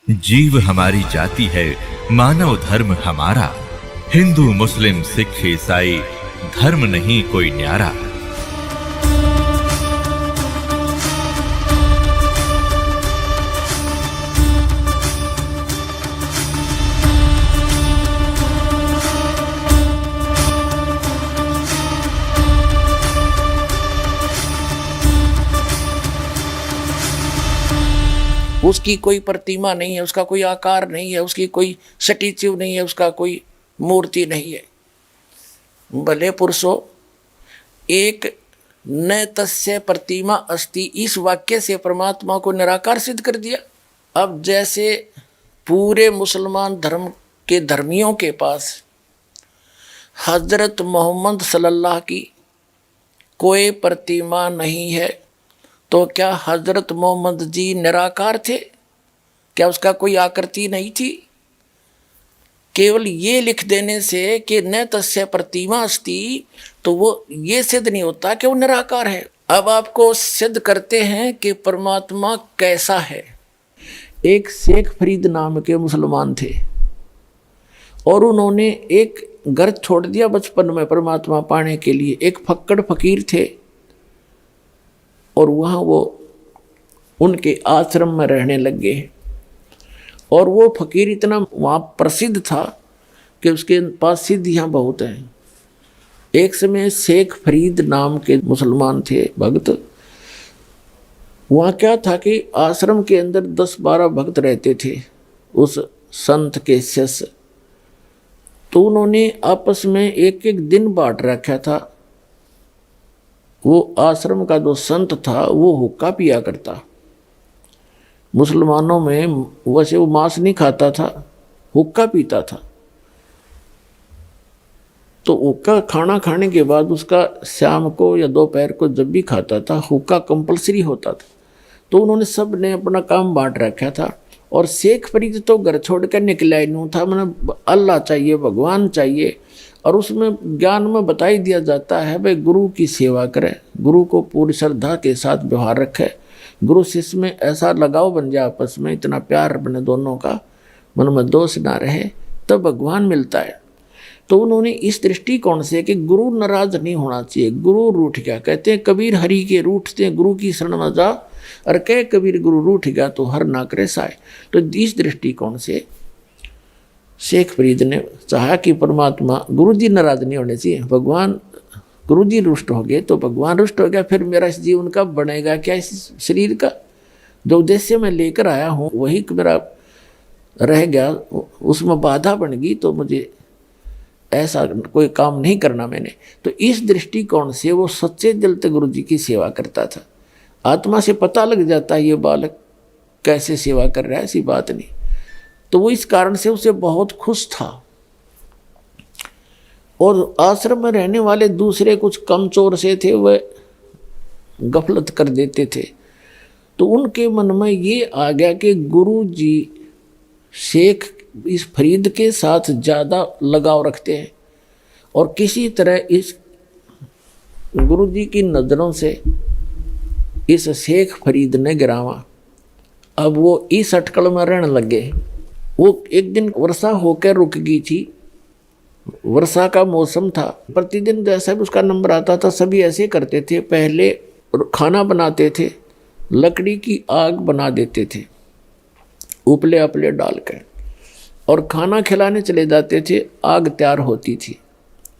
जीव हमारी जाति है, मानव धर्म हमारा। हिंदू मुस्लिम सिख ईसाई धर्म नहीं कोई न्यारा। उसकी कोई प्रतिमा नहीं है, उसका कोई आकार नहीं है, उसकी कोई स्टैच्यू नहीं है, उसका कोई मूर्ति नहीं है। भले पुरुषो एक न तस्य प्रतिमा अस्ति, इस वाक्य से परमात्मा को निराकार सिद्ध कर दिया। अब जैसे पूरे मुसलमान धर्म के धर्मियों के पास हजरत मोहम्मद सल्लल्लाहु की कोई प्रतिमा नहीं है, तो क्या हजरत मोहम्मद जी निराकार थे? क्या उसका कोई आकृति नहीं थी? केवल ये लिख देने से कि न तस्य प्रतिमा अस्ति, तो वो ये सिद्ध नहीं होता कि वो निराकार है। अब आपको सिद्ध करते हैं कि परमात्मा कैसा है। एक शेख फरीद नाम के मुसलमान थे और उन्होंने एक घर छोड़ दिया बचपन में परमात्मा पाने के लिए। एक फक्कड़ फकीर थे और वहाँ वो उनके आश्रम में रहने लग गए। और वो फकीर इतना वहाँ प्रसिद्ध था कि उसके पास सिद्धियाँ बहुत हैं। एक समय शेख फरीद नाम के मुसलमान थे भक्त। वहाँ क्या था कि आश्रम के अंदर 10-12 भक्त रहते थे उस संत के शिष्य। तो उन्होंने आपस में एक एक दिन बांट रखा था। वो आश्रम का जो संत था वो हुक्का पिया करता। मुसलमानों में वैसे वो मांस नहीं खाता था, हुक्का पीता था। तो हुक्का खाना खाने के बाद उसका शाम को या दोपहर को जब भी खाता था हुक्का कंपलसरी होता था। तो उन्होंने सब ने अपना काम बांट रखा था। और शेख फरीद तो घर छोड़कर निकला ही नहीं था। मैंने अल्लाह चाहिए, भगवान चाहिए। और उसमें ज्ञान में बता ही दिया जाता है भाई गुरु की सेवा करे, गुरु को पूरी श्रद्धा के साथ व्यवहार रखे, गुरु शिष्य में ऐसा लगाव बन जाए, आपस में इतना प्यार बने दोनों का, मन में दोष ना रहे, तब भगवान मिलता है। तो उन्होंने इस दृष्टिकोण से कि गुरु नाराज नहीं होना चाहिए। गुरु रूठ गया, कहते हैं कबीर हरि के रूठते गुरु की शरण में जा, और कह कबीर गुरु रूठ गया तो हर ना करे साय। तो इस दृष्टिकोण से शेख फरीद ने चाहा कि परमात्मा गुरु जी नाराज नहीं होने चाहिए। भगवान गुरु जी रुष्ट हो गए तो भगवान रुष्ट हो गया, फिर मेरा इस जीवन का बनेगा क्या? इस शरीर का जो उद्देश्य मैं लेकर आया हूँ वही मेरा रह गया, उसमें बाधा बन गई, तो मुझे ऐसा कोई काम नहीं करना मैंने। तो इस दृष्टिकोण से वो सच्चे दिल से गुरु जी की सेवा करता था। आत्मा से पता लग जाता है ये बालक कैसे सेवा कर रहा है, ऐसी बात नहीं। तो वो इस कारण से उसे बहुत खुश था। और आश्रम में रहने वाले दूसरे कुछ कमचोर से थे, वह गफलत कर देते थे। तो उनके मन में ये आ गया कि गुरु जी शेख इस फरीद के साथ ज़्यादा लगाव रखते हैं और किसी तरह इस गुरु जी की नज़रों से इस शेख फरीद ने गिरावा। अब वो इस अटकल में रहने लगे। वो एक दिन वर्षा होकर रुक गई थी, वर्षा का मौसम था। प्रतिदिन जैसा भी उसका नंबर आता था सभी ऐसे करते थे। पहले खाना बनाते थे, लकड़ी की आग बना देते थे उपले अपले डाल कर, और खाना खिलाने चले जाते थे। आग तैयार होती थी,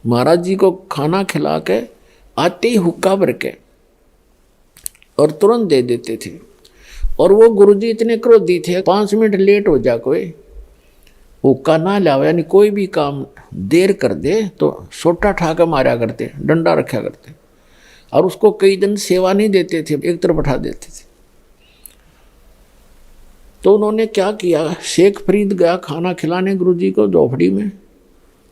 महाराज जी को खाना खिला के आते ही हुक्का भर के और तुरंत दे देते थे। और वो गुरुजी इतने क्रोधी थे, 5 मिनट लेट हो जा कोई हुक्का ना लाओ, यानी कोई भी काम देर कर दे तो सोटा ठाकर मारा करते, डंडा रखा करते। और उसको कई दिन सेवा नहीं देते थे, एक तरफ बैठा देते थे। तो उन्होंने क्या किया, शेख फरीद गया खाना खिलाने गुरुजी को झोपड़ी में।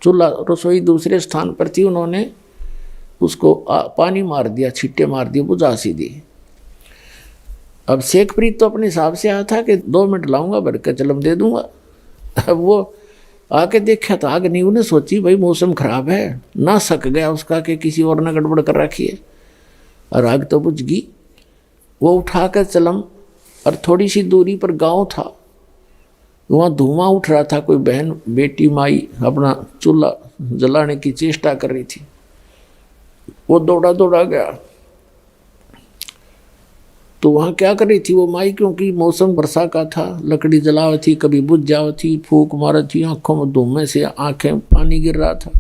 चूल्हा रसोई दूसरे स्थान पर थी, उन्होंने उसको पानी मार दिया, छिट्टे मार दिए, बुझा सी दी। अब शेख फरीद तो अपने हिसाब से आया था कि 2 मिनट लाऊंगा भर के चलम दे दूंगा। अब वो आके देखा तो आग नहीं। उन्हें सोची भाई मौसम खराब है, ना सक गया उसका कि किसी और ने गड़बड़ कर रखी है, और आग तो बुझ गई। वो उठाकर चलम और थोड़ी सी दूरी पर गांव था, वहाँ धुआं उठ रहा था, कोई बहन बेटी माई अपना चूल्हा जलाने की चेष्टा कर रही थी। वो दौड़ा दौड़ा गया तो वहाँ क्या कर रही थी वो माई, क्योंकि मौसम वर्षा का था, लकड़ी जलाव थी, कभी बुझ जाव थी, फूक मार थी, आंखों में धुएं से आंखें पानी गिर रहा था।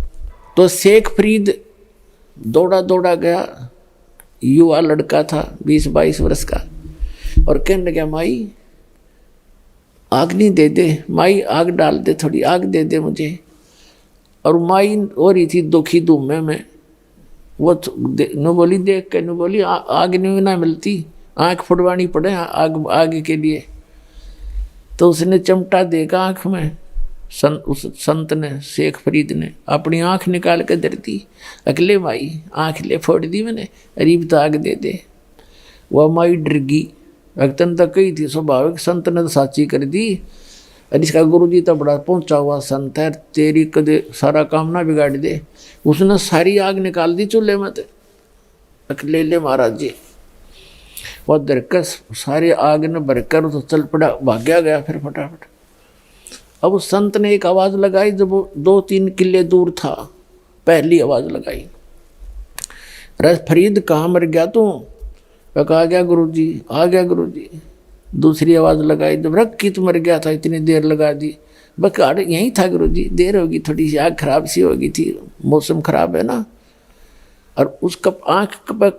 तो शेख फरीद दौड़ा दौड़ा गया, युवा लड़का था 20-22 वर्ष का, और कहने लगा माई आग नहीं दे दे, माई आग डाल दे, थोड़ी आग दे दे मुझे। और माई हो रही थी दुखी धुएं में, वो न बोली देख के, न बोली आग नहीं ना मिलती, आँख फुड़वानी पड़े आग के लिए। तो उसने चिमटा देगा आँख में, उस संत ने, शेख फरीद ने अपनी आँख निकाल के दे दी। अगले माई आँख ले फोड़ दी मैंने, अरीब तो आग दे दे। वह माई डर गई, अगतन तक कही थी स्वाभाविक, संत ने तो साची कर दी। और इसका गुरु जी तो बड़ा पहुंचा हुआ संत है, तेरी कदे सारा काम ना बिगाड़ दे। उसने सारी आग निकाल दी चूल्हे में। अकेले ले महाराज जी वह दरकर सारे आग ने भरकर तो चल पड़ा, भाग्या गया फिर फटाफट। अब उस संत ने एक आवाज लगाई, जब वो 2-3 किले दूर था, पहली आवाज लगाई, रस फरीद कहाँ मर गया तू? आ गया गुरुजी, आ गया गुरुजी। दूसरी आवाज लगाई, जब रख की तू मर गया था, इतनी देर लगा दी। बस यहीं था गुरुजी, देर होगी, थोड़ी सी आग खराब सी होगी थी, मौसम खराब है ना। और उसका आँख पर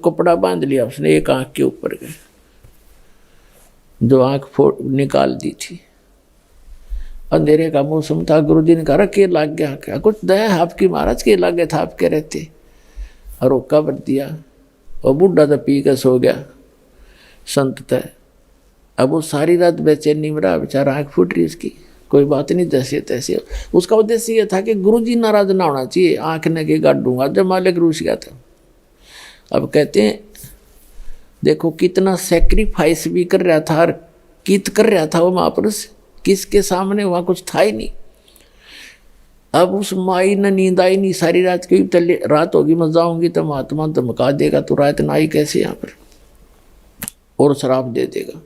कपड़ा बांध लिया उसने एक आँख के ऊपर के, जो आँख फोड़ निकाल दी थी। अंधेरे का मौसम था, गुरुजी ने कहा के लग गया क्या? कुछ दया आपकी महाराज, के लगे था आप कह रहे थे। और वो कब्र दिया, और बूढ़ा तो पी कर सो गया संत तय। अब वो सारी रात बेचैनी में रहा बेचारा, आँख फूट रही उसकी, कोई बात नहीं, जैसे तैसे। उसका उद्देश्य ये था कि गुरुजी नाराज ना होना चाहिए, आँख ने के गाड़ूंगा, जब मालिक रूस गया था। अब कहते हैं देखो कितना सेक्रीफाइस भी कर रहा था, और कित कर रहा था वो महापुरुष, किसके सामने, वहाँ कुछ था ही नहीं। अब उस माई ने नींद आई नहीं सारी रात, क्योंकि रात होगी मैं जाऊँगी तो महात्मा धमका देगा, तो रात ना आई कैसे यहाँ पर, और शराब दे देगा।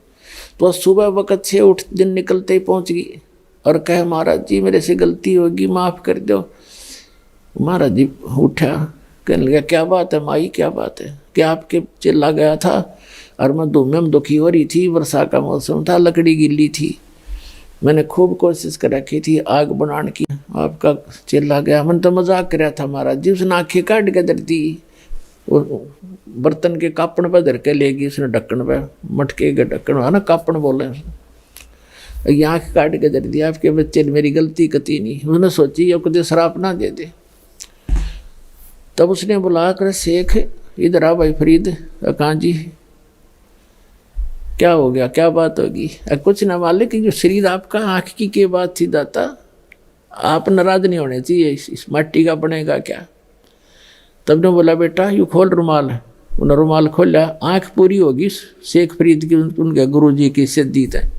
तो सुबह वक़्त से उठ दिन निकलते ही पहुँच गई और कहे महाराज जी मेरे से गलती होगी, माफ़ कर दो। महाराज जी उठा, कहने लगा क्या बात है माई, क्या बात है? क्या आपके चिल्ला गया था और मैं धूम में दुखी हो रही थी, वर्षा का मौसम था, लकड़ी गिल्ली थी, मैंने खूब कोशिश कर रखी थी आग बनाने की, आपका चिल्ला गया। मैंने तो मजाक कर रहा था महाराज जी। उसने आँखें काट के धर दी, वो बर्तन के कापड़ पर धर के लेगी उसने, ढक्कन पे, मटके के ढक्कन है ना, कापड़ बोले, ये आँख काट के धर दिया। आपके बच्चे ने मेरी गलती कती नहीं, उसने सोची अब कदे शराब ना दे दे। तब उसने बुला कर शेख इधर आ भाई फरीद। कहाँ जी, क्या हो गया, क्या बात होगी? कुछ ना मालिक, जो शरीर आपका आँख की क्या बात थी दाता, आप नाराज नहीं होने चाहिए, इस माटी का बनेगा क्या? तब ने बोला बेटा यू खोल रुमाल। उन्होंने रुमाल खोला, आँख पूरी होगी शेख फरीद की, उनके गुरु जी की सिद्धित है।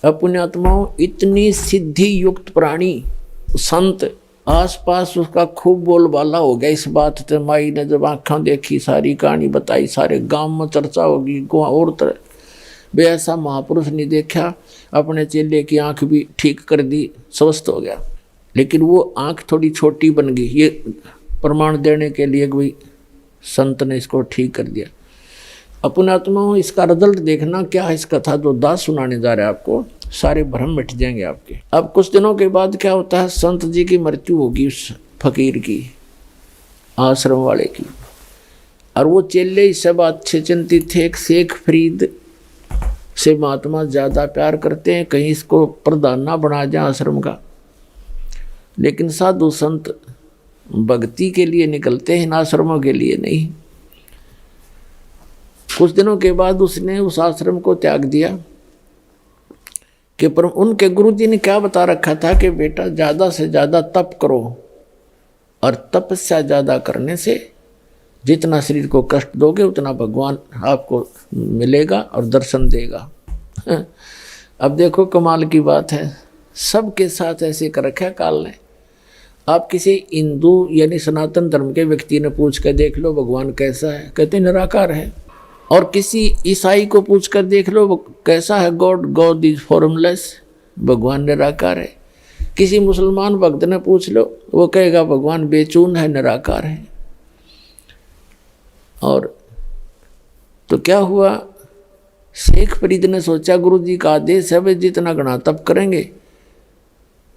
अब पुण्यात्माओं, इतनी सिद्धि युक्त प्राणी संत, आसपास उसका खूब बोलबाला हो गया इस बात से। माई ने जब आँखें देखी, सारी कहानी बताई, सारे गांव में चर्चा होगी, और तरह बे ऐसा महापुरुष नहीं देखा। अपने चेले की आँख भी ठीक कर दी, स्वस्थ हो गया। लेकिन वो आँख थोड़ी छोटी बन गई, ये प्रमाण देने के लिए कोई संत ने इसको ठीक कर दिया। अपनात्मा इसका रिजल्ट देखना क्या है। इस कथा जो दास सुनाने जा रहे हैं आपको, सारे भ्रम मिट जाएंगे आपके। अब कुछ दिनों के बाद क्या होता है, संत जी की मृत्यु होगी, उस फकीर की, आश्रम वाले की। और वो चेले इस सब अच्छे चिंतित थे। एक शेख फरीद से महात्मा ज़्यादा प्यार करते हैं, कहीं इसको प्रधान ना बना जाए आश्रम का। लेकिन साधु संत भक्ति के लिए निकलते हैं, आश्रमों के लिए नहीं। कुछ दिनों के बाद उसने उस आश्रम को त्याग दिया कि पर उनके गुरुजी ने क्या बता रखा था कि बेटा ज़्यादा से ज़्यादा तप करो, और तपस्या ज़्यादा करने से जितना शरीर को कष्ट दोगे उतना भगवान आपको मिलेगा और दर्शन देगा। अब देखो कमाल की बात है, सबके साथ ऐसे कर रखा काल ने। आप किसी हिंदू यानी सनातन धर्म के व्यक्ति ने पूछ कर देख लो भगवान कैसा है, कहते निराकार है। और किसी ईसाई को पूछ कर देख लो कैसा है गॉड, गॉड इज फॉर्मलेस, भगवान निराकार है। किसी मुसलमान भक्त ने पूछ लो, वो कहेगा भगवान बेचून है, निराकार है। और तो क्या हुआ, शेख फरीद ने सोचा गुरु जी का आदेश है, वे जितना गणा तप करेंगे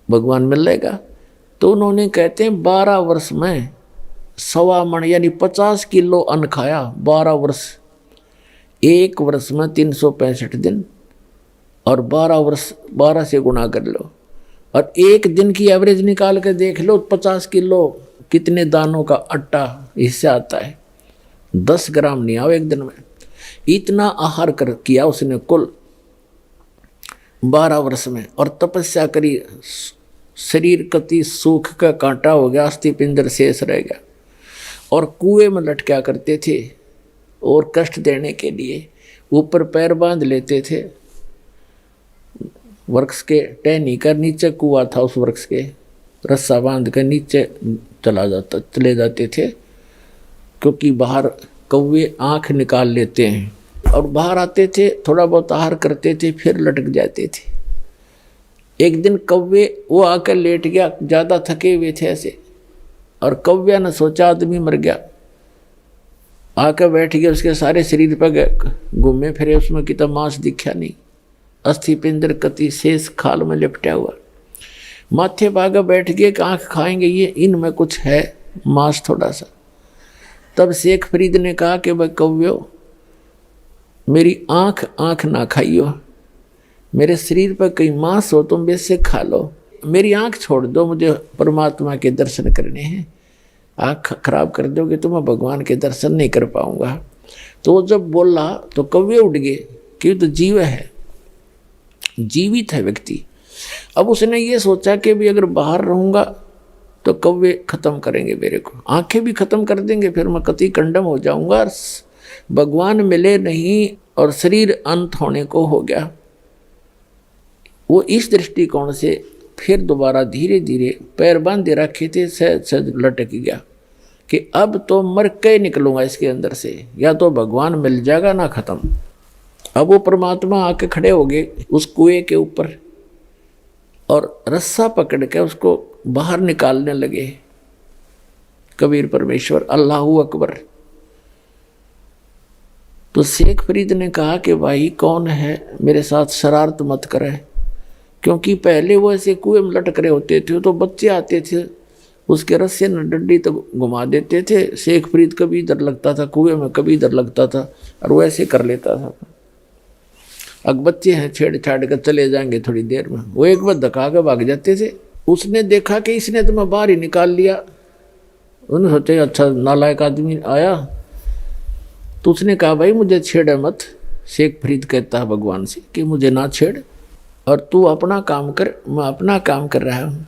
भगवान मिल लेगा। तो उन्होंने कहते हैं 12 वर्ष में 1.25 मन यानी 50 किलो अन्न खाया। 12 वर्ष, एक वर्ष में 365 दिन, और 12 वर्ष 12 से गुणा कर लो, और एक दिन की एवरेज निकाल के देख लो 50 किलो कितने दानों का आटा हिस्सा आता है। 10 ग्राम नहीं आओ एक दिन में। इतना आहार कर किया उसने कुल 12 वर्ष में, और तपस्या करी। शरीर कति सूख का कांटा हो गया, अस्थि पिंजर शेष रह गया, और कुएं में लटका करते थे। और कष्ट देने के लिए ऊपर पैर बांध लेते थे, वृक्ष के टहनी कर नीचे कुआं था, उस वृक्ष के रस्सा बांध कर नीचे चले जाते थे, क्योंकि बाहर कौवे आँख निकाल लेते हैं। और बाहर आते थे, थोड़ा बहुत आहार करते थे, फिर लटक जाते थे। एक दिन कौवे वो आकर लेट गया, ज़्यादा थके हुए थे ऐसे, और कौवे ने सोचा आदमी मर गया, आकर बैठ गया। उसके सारे शरीर पर घूमे फिरे, उसमें कितना मांस दिखा नहीं, अस्थि पिंजर कति शेष खाल में लिपटा हुआ। माथे भागा बैठ गए कि आँख खाएंगे ये, इनमें कुछ है मांस थोड़ा सा। तब शेख फरीद ने कहा कि भाई कौव्यो, मेरी आँख ना खाइयो, मेरे शरीर पर कहीं मांस हो तुम वैसे खा लो, मेरी आँख छोड़ दो, मुझे परमात्मा के दर्शन करने हैं। आँख खराब कर दोगे तो मैं भगवान के दर्शन नहीं कर पाऊंगा। तो वो जब बोला तो कौवे उठ गए कि तो जीव है, जीवित है व्यक्ति। अब उसने ये सोचा कि भी अगर बाहर रहूंगा तो कौवे खत्म करेंगे मेरे को, आंखें भी खत्म कर देंगे, फिर मैं कति कंडम हो जाऊंगा, भगवान मिले नहीं और शरीर अंत होने को हो गया। वो इस दृष्टिकोण से फिर दोबारा धीरे धीरे पैर बांधे रखे थे, सहज लटक गया कि अब तो मर के निकलूंगा इसके अंदर से, या तो भगवान मिल जाएगा ना खत्म। अब वो परमात्मा आके खड़े हो गए उस कुएं के ऊपर, और रस्सा पकड़ के उसको बाहर निकालने लगे। कबीर परमेश्वर अल्लाहू अकबर। तो शेख फरीद ने कहा कि भाई कौन है, मेरे साथ शरारत मत करे, क्योंकि पहले वो ऐसे कुएं में लटक रहे होते थे तो बच्चे आते थे, उसके रस्से न डंडी तो घुमा देते थे। शेख फरीद कभी इधर लगता था कुएं में, कभी इधर लगता था, और वो ऐसे कर लेता था। अब बच्चे हैं, छेड़छाड़ कर चले जाएंगे थोड़ी देर में, वो एक बार धक्का के भाग जाते थे। उसने देखा कि इसने तो मैं बाहर ही निकाल लिया, उन्होंने सोचे अच्छा नालायक आदमी आया। तो उसने कहा भाई मुझे छेड़े मत। शेख फरीद कहता है भगवान से कि मुझे ना छेड़, और तू अपना काम कर, मैं अपना काम कर रहा हूँ।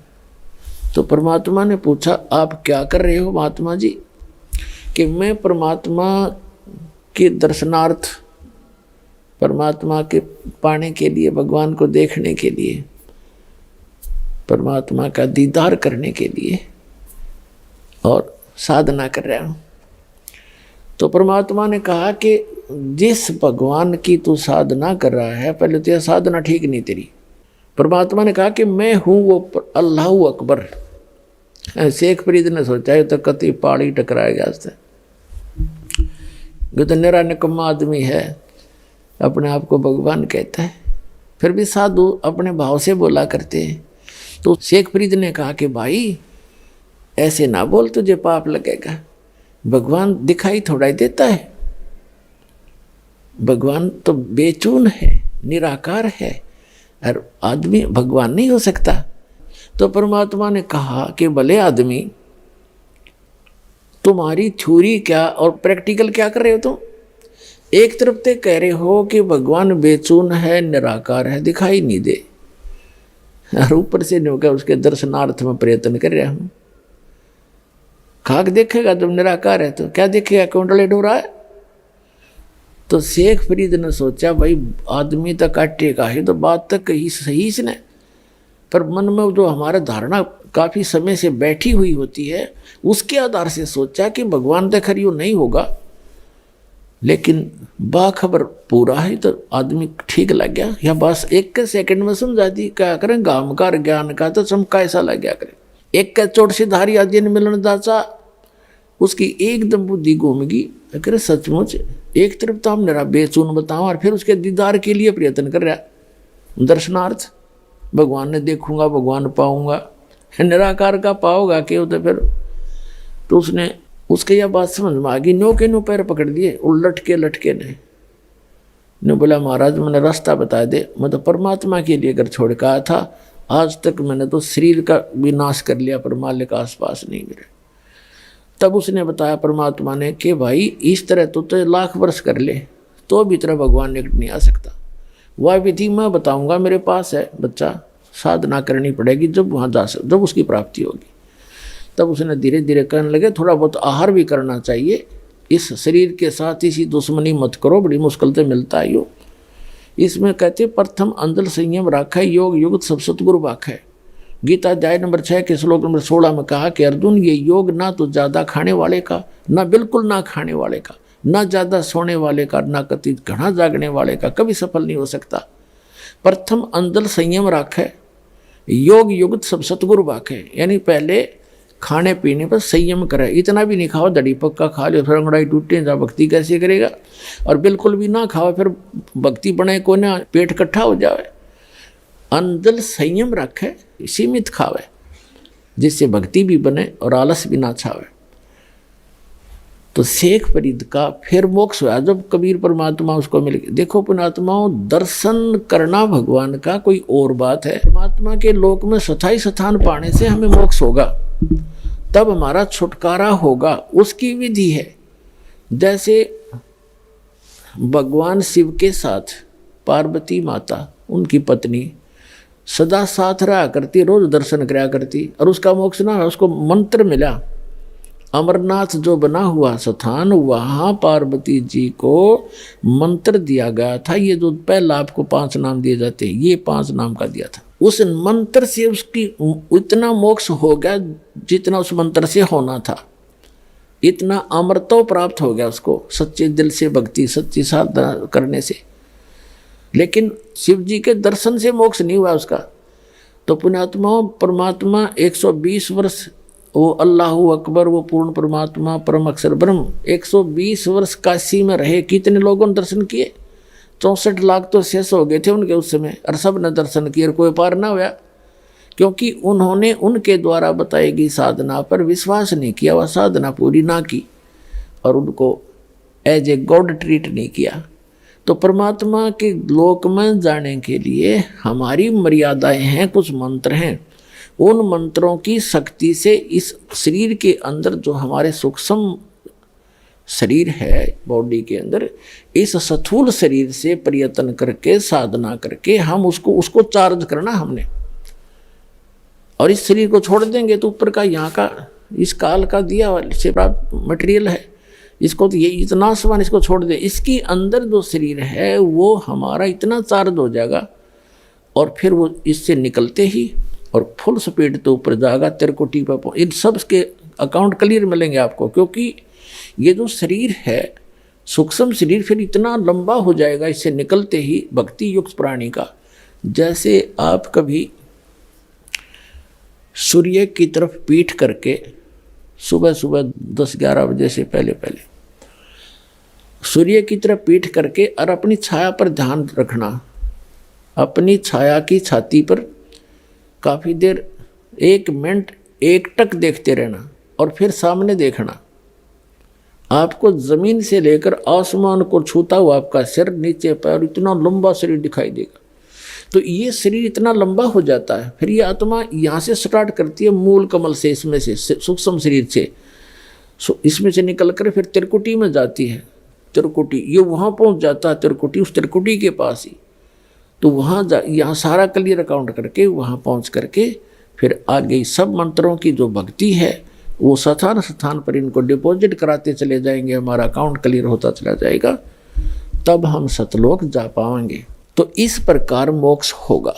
तो परमात्मा ने पूछा आप क्या कर रहे हो महात्मा जी? कि मैं परमात्मा के दर्शनार्थ, परमात्मा के पाने के लिए, भगवान को देखने के लिए, परमात्मा का दीदार करने के लिए और साधना कर रहा हूँ। तो परमात्मा ने कहा कि जिस भगवान की तू साधना कर रहा है, पहले तो यह साधना ठीक नहीं तेरी। परमात्मा ने कहा कि मैं हूँ वो अल्लाहू अकबर। शेख फरीद ने सोचा है तो कति पहाड़ी टकराएगा उससे, जो तो निरा निकम्मा आदमी है, अपने आप को भगवान कहता है, फिर भी साधु अपने भाव से बोला करते हैं। तो शेख फरीद ने कहा कि भाई ऐसे ना बोल, तुझे पाप लगेगा, भगवान दिखाई थोड़ा ही देता है, भगवान तो बेचून है, निराकार है, और आदमी भगवान नहीं हो सकता। तो परमात्मा ने कहा कि भले आदमी, तुम्हारी थ्योरी क्या और प्रैक्टिकल क्या कर रहे हो तुम? एक तरफ ते कह रहे हो कि भगवान बेचून है, निराकार है, दिखाई नहीं दे, और ऊपर से नहीं होगा उसके दर्शनार्थ में प्रयत्न कर रहा हूं। खाक देखेगा जब निराकार है तो क्या देखेगा, कुंडले डोरा है। तो शेख फरीद ने सोचा भाई आदमी तक काटेगा ही, तो बात तक कही सही इसने, पर मन में जो हमारा धारणा काफ़ी समय से बैठी हुई होती है, उसके आधार से सोचा कि भगवान तक खरियो नहीं होगा, लेकिन बाखबर पूरा है तो आदमी ठीक लग गया, या बस एक के सेकंड में समझा दी। क्या करें, गामकार ज्ञान का तो चमका ऐसा लग गया करें। एक का चोट से धारी आदि ने मिलन दाचा, उसकी एकदम बुद्धि घूम गई। अरे सचमुच एक तरफ तो हम मेरा बेचून बताऊं और फिर उसके दीदार के लिए प्रयत्न कर रहा, दर्शनार्थ, भगवान ने देखूंगा, भगवान पाऊंगा, निराकार का पाओगा क्यों? तो फिर तो उसने उसके यह बात समझ में आ गई। नो के नो पैर पकड़ दिए और लटके ने बोला महाराज मैंने रास्ता बता दे, मैं तो परमात्मा के लिए घर छोड़ के आया था, आज तक मैंने तो शरीर का विनाश कर लिया पर मालिक आसपास नहीं मिले। तब उसने बताया परमात्मा ने कि भाई इस तरह तो लाख वर्ष कर ले तो भी तरह भगवान निकट नहीं आ सकता। वह विधि मैं बताऊंगा, मेरे पास है बच्चा, साधना करनी पड़ेगी, जब वहाँ जा सक जब उसकी प्राप्ति होगी। तब उसने धीरे धीरे कहने लगे थोड़ा बहुत आहार भी करना चाहिए, इस शरीर के साथ इसी दुश्मनी मत करो, बड़ी मुश्किल से मिलता है यो। इसमें कहते प्रथम अंदल संयम राखा, योग युक्त सब सतगुरु बाखा है। गीता अध्याय नंबर 6 के श्लोक नंबर 16 में कहा कि अर्जुन ये योग ना तो ज़्यादा खाने वाले का, ना बिल्कुल ना खाने वाले का, ना ज़्यादा सोने वाले का, ना कति घना जागने वाले का कभी सफल नहीं हो सकता। प्रथम अंदल संयम राखा है, योग युक्त सब सतगुरु बाखा, यानी पहले खाने पीने पर संयम करे। इतना भी नहीं खाओ दड़ी पक्का खा लो फिर अंगड़ाई टूटे, जा भक्ति कैसे करेगा? और बिल्कुल भी ना खाओ फिर भक्ति बने को ना पेट इकट्ठा हो जाए। अंदल संयम रखे, सीमित खावे, जिससे भक्ति भी बने और आलस भी ना छावे। तो शेख फरीद का फिर मोक्ष हुआ जब कबीर परमात्मा उसको मिल गए। देखो पुणात्माओं, दर्शन करना भगवान का कोई और बात है, परमात्मा के लोक में स्थायी स्थान पाने से हमें मोक्ष होगा, तब हमारा छुटकारा होगा, उसकी विधि है। जैसे भगवान शिव के साथ पार्वती माता उनकी पत्नी सदा साथ रहा करती, रोज दर्शन कराया करती, और उसका मोक्ष ना, उसको मंत्र मिला। अमरनाथ जो बना हुआ स्थान, वहाँ पार्वती जी को मंत्र दिया गया था। ये जो पहला आपको 5 नाम दिए जाते हैं, ये 5 नाम का दिया था। उस मंत्र से उसकी इतना मोक्ष हो गया जितना उस मंत्र से होना था, इतना अमरत्व प्राप्त हो गया उसको सच्चे दिल से भक्ति, सच्ची साधना करने से। लेकिन शिव जी के दर्शन से मोक्ष नहीं हुआ उसका। तो पुण्यात्मा परमात्मा 120 वर्ष वो अल्लाहु अकबर, वो पूर्ण परमात्मा परम अक्षर ब्रह्म 120 वर्ष काशी में रहे। कितने लोगों ने दर्शन किए? 64 लाख तो शेष हो गए थे उनके उस समय, और सब ने दर्शन किए और कोई पार ना हुआ, क्योंकि उन्होंने उनके द्वारा बताई गई साधना पर विश्वास नहीं किया, वह साधना पूरी ना की और उनको एज ए गॉड ट्रीट नहीं किया। तो परमात्मा के लोक में जाने के लिए हमारी मर्यादाएं हैं, कुछ मंत्र हैं। उन मंत्रों की शक्ति से इस शरीर के अंदर जो हमारे सूक्ष्म शरीर है बॉडी के अंदर, इस स्थूल शरीर से प्रयत्न करके साधना करके हम उसको चार्ज करना हमने। और इस शरीर को छोड़ देंगे तो ऊपर का यहाँ का इस काल का दिया से प्राप्त मटेरियल है, इसको तो ये इतना समान इसको छोड़ दे, इसके अंदर जो शरीर है वो हमारा इतना चार्ज हो जाएगा और फिर वो इससे निकलते ही और फुल स्पीड तो ऊपर जाएगा तिरकुटी पर। इन सब के अकाउंट क्लियर मिलेंगे आपको, क्योंकि ये जो शरीर है सूक्ष्म शरीर फिर इतना लंबा हो जाएगा इससे निकलते ही भक्ति युक्त प्राणी का। जैसे आप कभी सूर्य की तरफ पीठ करके सुबह सुबह 10-11 बजे से पहले सूर्य की तरफ पीठ करके और अपनी छाया पर ध्यान रखना, अपनी छाया की छाती पर काफ़ी देर 1 मिनट एकटक देखते रहना और फिर सामने देखना। आपको ज़मीन से लेकर आसमान को छूता हुआ आपका सिर, नीचे पैर, इतना लंबा शरीर दिखाई देगा। तो ये शरीर इतना लंबा हो जाता है, फिर ये आत्मा यहाँ से स्टार्ट करती है मूल कमल से, इसमें से सूक्ष्म शरीर से, इसमें से निकल कर फिर त्रिकुटी में जाती है। त्रिकुटी ये वहाँ पहुँच जाता है, त्रिकुटी उस त्रिकुटी के पास ही। तो वहाँ यहाँ सारा क्लियर अकाउंट करके वहाँ पहुँच करके फिर आगे सब मंत्रों की जो भक्ति है वो स्थान स्थान पर इनको डिपॉजिट कराते चले जाएंगे, हमारा अकाउंट क्लियर होता चला जाएगा, तब हम सतलोक जा पाएंगे। तो इस प्रकार मोक्ष होगा।